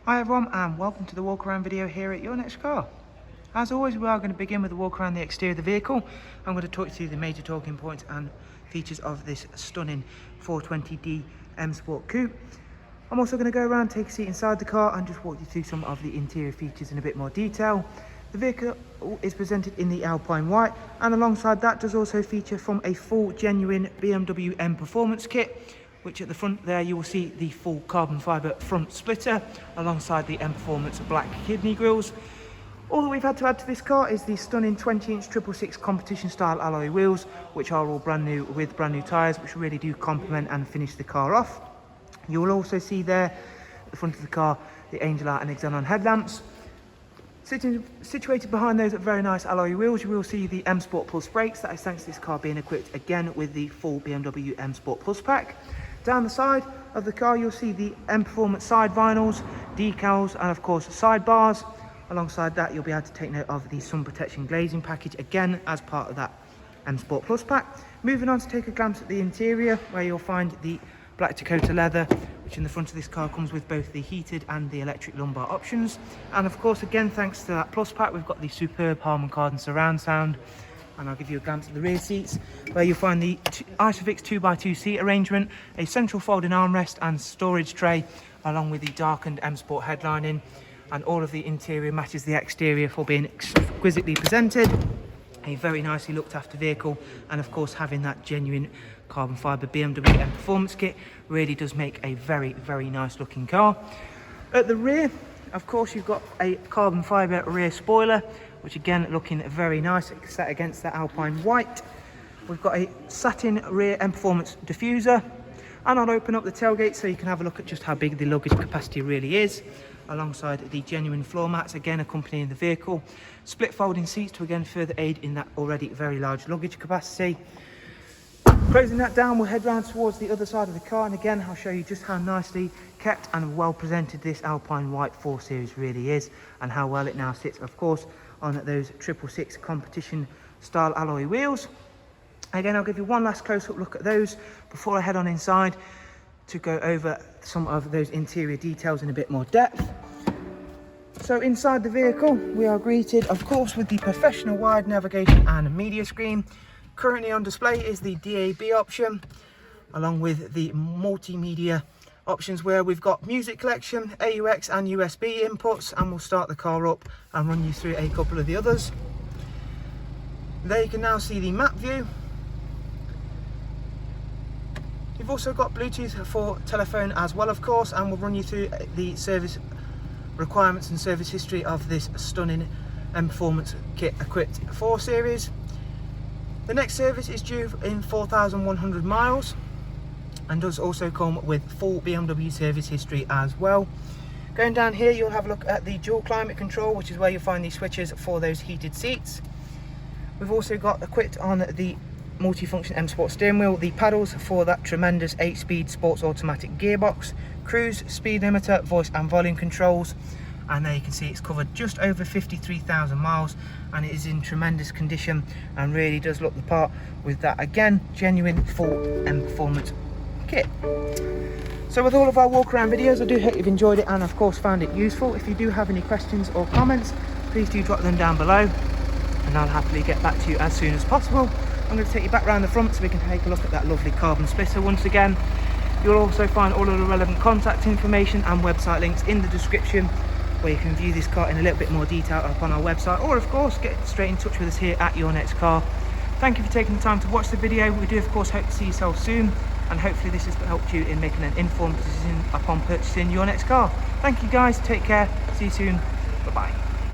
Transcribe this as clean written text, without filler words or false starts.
Hi everyone and welcome to the walk around video here at Your Next Car. As always, we are going to begin with a walk around the exterior of the vehicle. I'm going to talk you through the major talking points and features of this stunning 420D M Sport Coupe. I'm also going to go around, take a seat inside the car and just walk you through some of the interior features in a bit more detail. The vehicle is presented in the Alpine white, and alongside that does also feature from a full genuine BMW Mperformance kit, which at the front there you will see the full carbon fibre front splitter alongside the Mperformance black kidney grills. All that we've had to add to this car is the stunning 20-inch 666 competition style alloy wheels, which are all brand new with brand new tyres, which really do complement and finish the car off. You will also see there at the front of the car the Angel Art and Xenon headlamps. Situated behind those very nice alloy wheels, you will see the M Sport Plus brakes. That is thanks to this car being equipped again with the full BMW M Sport Plus pack. Down the side of the car you'll see the Mperformance side vinyls, decals and of course sidebars. Alongside that you'll be able to take note of the sun protection glazing package, again as part of that M Sport Plus pack. Moving on to take a glance at the interior, where you'll find the black Dakota leather, which in the front of this car comes with both the heated and the electric lumbar options. And of course, again thanks to that Plus pack, we've got the superb Harman Kardon surround sound. And I'll give you a glance at the rear seats, where you'll find the Isofix 2x2 seat arrangement, a central folding armrest and storage tray, along with the darkened M Sport headlining. And all of the interior matches the exterior for being exquisitely presented. A very nicely looked after vehicle, and of course having that genuine carbon fibre BMW Mperformance kit really does make a very nice looking car. At the rear, of course, you've got a carbon fibre rear spoiler, which again looking very nice set against the Alpine white. We've got a satin rear Mperformance diffuser, and I'll open up the tailgate so you can have a look at just how big the luggage capacity really is, alongside the genuine floor mats again accompanying the vehicle. Split folding seats to again further aid in that already very large luggage capacity. Closing that down, we'll head round towards the other side of the car, and again I'll show you just how nicely kept and well presented this Alpine White 4 Series really is, and how well it now sits, of course, on those 666 competition style alloy wheels. Again, I'll give you one last close-up look at those before I head on inside to go over some of those interior details in a bit more depth. So inside the vehicle we are greeted, of course, with the professional wide navigation and media screen. Currently on display is the DAB option, along with the multimedia options, where we've got music collection, AUX and USB inputs, and we'll start the car up and run you through a couple of the others. There you can now see the map view. You've also got Bluetooth for telephone as well, of course, and we'll run you through the service requirements and service history of this stunning Mperformance kit equipped 4 Series. The next service is due in 4,100 miles and does also come with full BMW service history as well. Going down here you'll have a look at the dual climate control, which is where you'll find the switches for those heated seats. We've also got equipped on the multifunction M Sport steering wheel the paddles for that tremendous 8-speed sports automatic gearbox, cruise, speed limiter, voice and volume controls. And there you can see it's covered just over 53,000 miles, and it is in tremendous condition and really does look the part with that again genuine full Mperformance kit. So with all of our walk around videos, I do hope you've enjoyed it and of course found it useful. If you do have any questions or comments, please do drop them down below and I'll happily get back to you as soon as possible. I'm going to take you back around the front so we can take a look at that lovely carbon splitter once again. You'll also find all of the relevant contact information and website links in the description, where you can view this car in a little bit more detail upon our website, or of course get straight in touch with us here at Your Next Car. Thank you for taking the time to watch the video. We do of course hope to see yourself soon, and hopefully this has helped you in making an informed decision upon purchasing your next car. Thank you guys, take care, see you soon, bye bye.